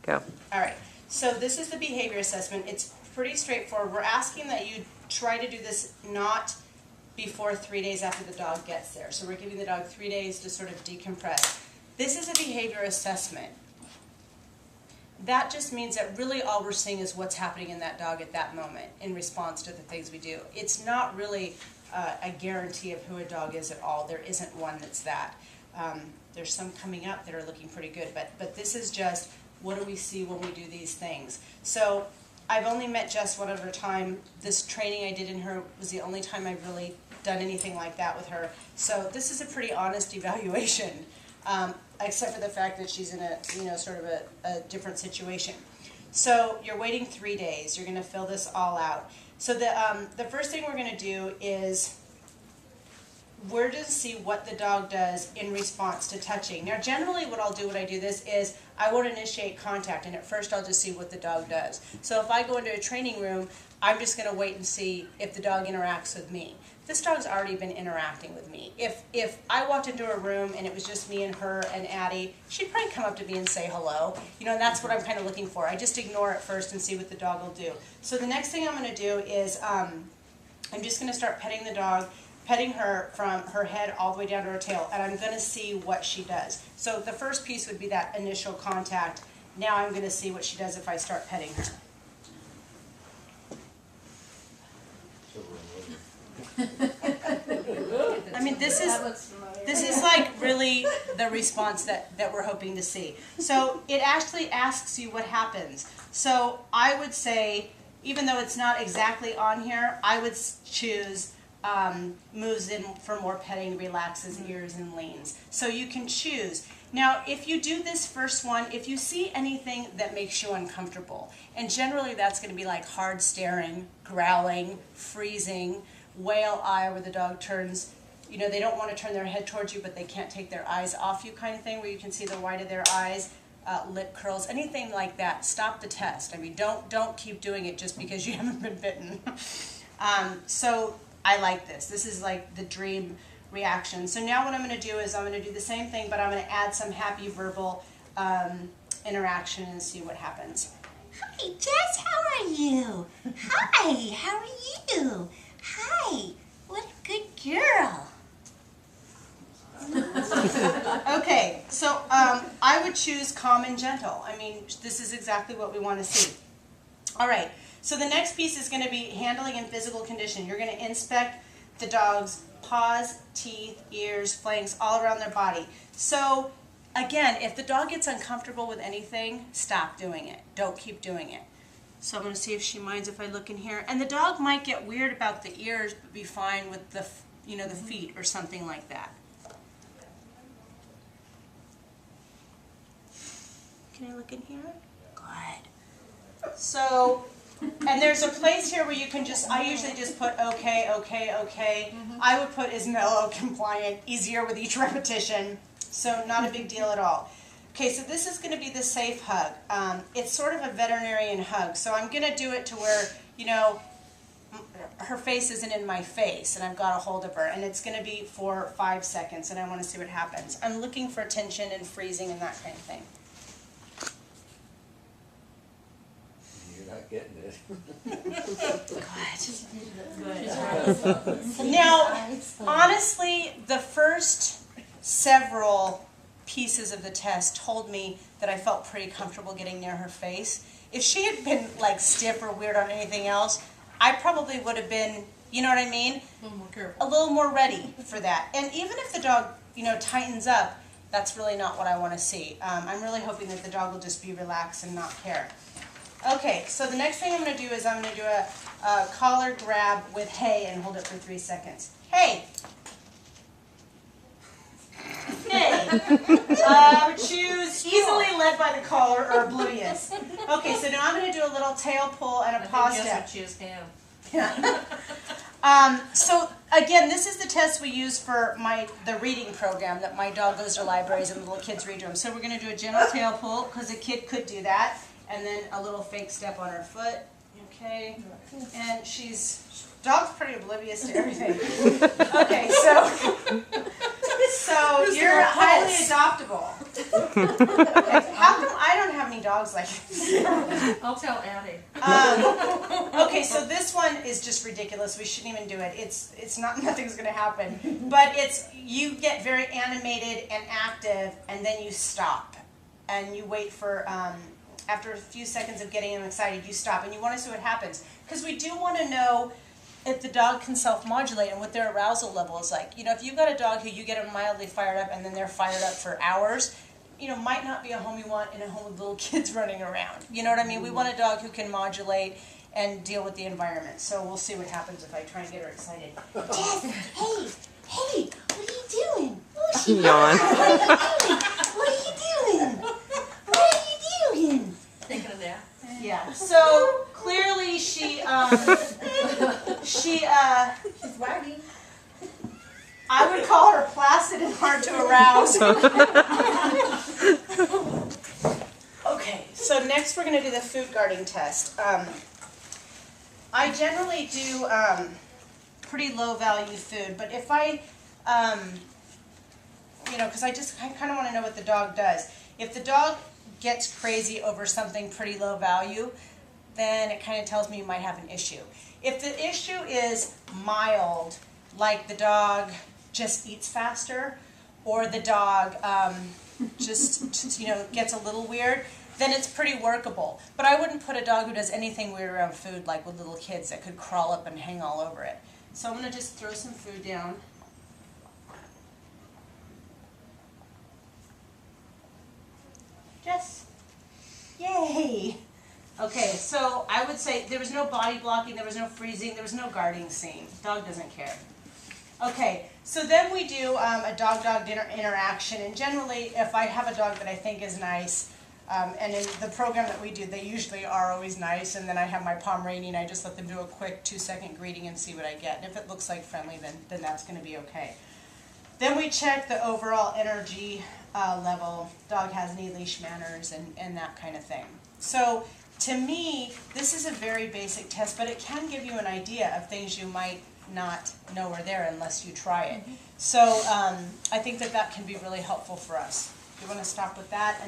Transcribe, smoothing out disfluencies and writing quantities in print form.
Go. All right. So this is the behavior assessment. It's pretty straightforward. We're asking that you try to do this not before 3 days after the dog gets there. So we're giving the dog 3 days to sort of decompress. This is a behavior assessment. That just means that really all we're seeing is what's happening in that dog at that moment in response to the things we do. It's not really a guarantee of who a dog is at all. There isn't one that's that. There's some coming up that are looking pretty good, but this is just what do we see when we do these things. So I've only met Jess one other time. This training I did in her was the only time I've really done anything like that with her. So this is a pretty honest evaluation, except for the fact that she's in a sort of a different situation. So you're waiting 3 days. You're going to fill this all out. So the first thing we're going to do is we're to see what the dog does in response to touching. Now, generally what I'll do when I do this is I won't initiate contact, and at first I'll just see what the dog does. So if I go into a training room, I'm just going to wait and see if the dog interacts with me. This dog's already been interacting with me. If I walked into a room and it was just me and her and Addie, she'd probably come up to me and say hello. You know, and that's what I'm kind of looking for. I just ignore it first and see what the dog will do. So the next thing I'm going to do is I'm just going to start petting the dog, petting her from her head all the way down to her tail, and I'm going to see what she does. So the first piece would be that initial contact. Now I'm going to see what she does if I start petting her. I mean, this is like really the response that we're hoping to see. So it actually asks you what happens. So I would say, even though it's not exactly on here, I would choose moves in for more petting, relaxes ears, and leans. So you can choose. Now, if you do this first one, if you see anything that makes you uncomfortable, and generally that's going to be like hard staring, growling, freezing, whale eye where the dog turns, you know, they don't want to turn their head towards you, but they can't take their eyes off you kind of thing, where you can see the white of their eyes, lip curls, anything like that, stop the test. I mean, don't keep doing it just because you haven't been bitten. So I like this. This is like the dream reaction. So now what I'm going to do is I'm going to do the same thing, but I'm going to add some happy verbal interaction and see what happens. Hi, Jess, how are you? Hi, how are you? Hi, what a good girl. Okay, so I would choose calm and gentle. I mean, this is exactly what we want to see. All right, so the next piece is going to be handling and physical condition. You're going to inspect the dog's paws, teeth, ears, flanks, all around their body. So again, if the dog gets uncomfortable with anything, stop doing it. Don't keep doing it. So I'm going to see if she minds if I look in here. And the dog might get weird about the ears, but be fine with the, you know, the feet or something like that. Can I look in here? Good. So, and there's a place here where you can just, I usually just put okay, okay, okay. I would put is mellow, compliant, easier with each repetition. So not a big deal at all. Okay, so this is going to be the safe hug. It's sort of a veterinarian hug. So I'm going to do it to where, you know, her face isn't in my face and I've got a hold of her. And it's going to be for 5 seconds and I want to see what happens. I'm looking for tension and freezing and that kind of thing. You're not getting it. Good. Now, honestly, the first several pieces of the test told me that I felt pretty comfortable getting near her face. If she had been like stiff or weird on anything else, I probably would have been, you know what I mean? A little more careful. A little more ready for that. And even if the dog, you know, tightens up, that's really not what I want to see. I'm really hoping that the dog will just be relaxed and not care. Okay, so the next thing I'm going to do is I'm going to do a collar grab with hey and hold it for 3 seconds. Hey! Hey! Choose easily led by the collar or oblivious. Okay, so now I'm going to do a little tail pull and a paw step. Choose him. Yeah. So again, this is the test we use for the reading program that my dog goes to libraries and little kids read to him. So we're going to do a gentle tail pull because a kid could do that, and then a little fake step on her foot. Okay, and dog's pretty oblivious to everything. Okay, so you're highly adoptable. Okay, how come I don't have any dogs like this. I'll tell Addie. Okay, so this one is just ridiculous. We shouldn't even do it. It's not, nothing's gonna happen. But it's, you get very animated and active, and then you stop. And you wait for, after a few seconds of getting them excited, you stop, and you wanna see what happens. Because we do wanna know if the dog can self-modulate and what their arousal level is like. You know, if you've got a dog who you get them mildly fired up and then they're fired up for hours, you know, might not be a home you want in a home with little kids running around. You know what I mean? We want a dog who can modulate and deal with the environment. So we'll see what happens if I try and get her excited. Jess, hey, what are you doing? Oh, she Yawn. What are you doing? What are you doing? Thinking of that. Yeah. So clearly she She's wagging. I would call her placid and hard to arouse. Okay, so next we're going to do the food guarding test. I generally do pretty low value food, but if I, you know, because I kind of want to know what the dog does. If the dog gets crazy over something pretty low value, then it kind of tells me you might have an issue. If the issue is mild, like the dog just eats faster, or the dog just you know, gets a little weird, then it's pretty workable. But I wouldn't put a dog who does anything weird around food, like with little kids that could crawl up and hang all over it. So I'm going to just throw some food down. Jess, yay! Okay, so I would say there was no body blocking, there was no freezing, there was no guarding scene. Dog doesn't care. Okay, so then we do a dog-dog interaction, and generally if I have a dog that I think is nice, and in the program that we do, they usually are always nice, and then I have my Pomeranian, I just let them do a quick 2-second greeting and see what I get. And if it looks like friendly, then that's going to be okay. Then we check the overall energy level, dog has any leash manners, and that kind of thing. So to me, this is a very basic test, but it can give you an idea of things you might not know are there unless you try it. So I think that can be really helpful for us. You want to stop with that?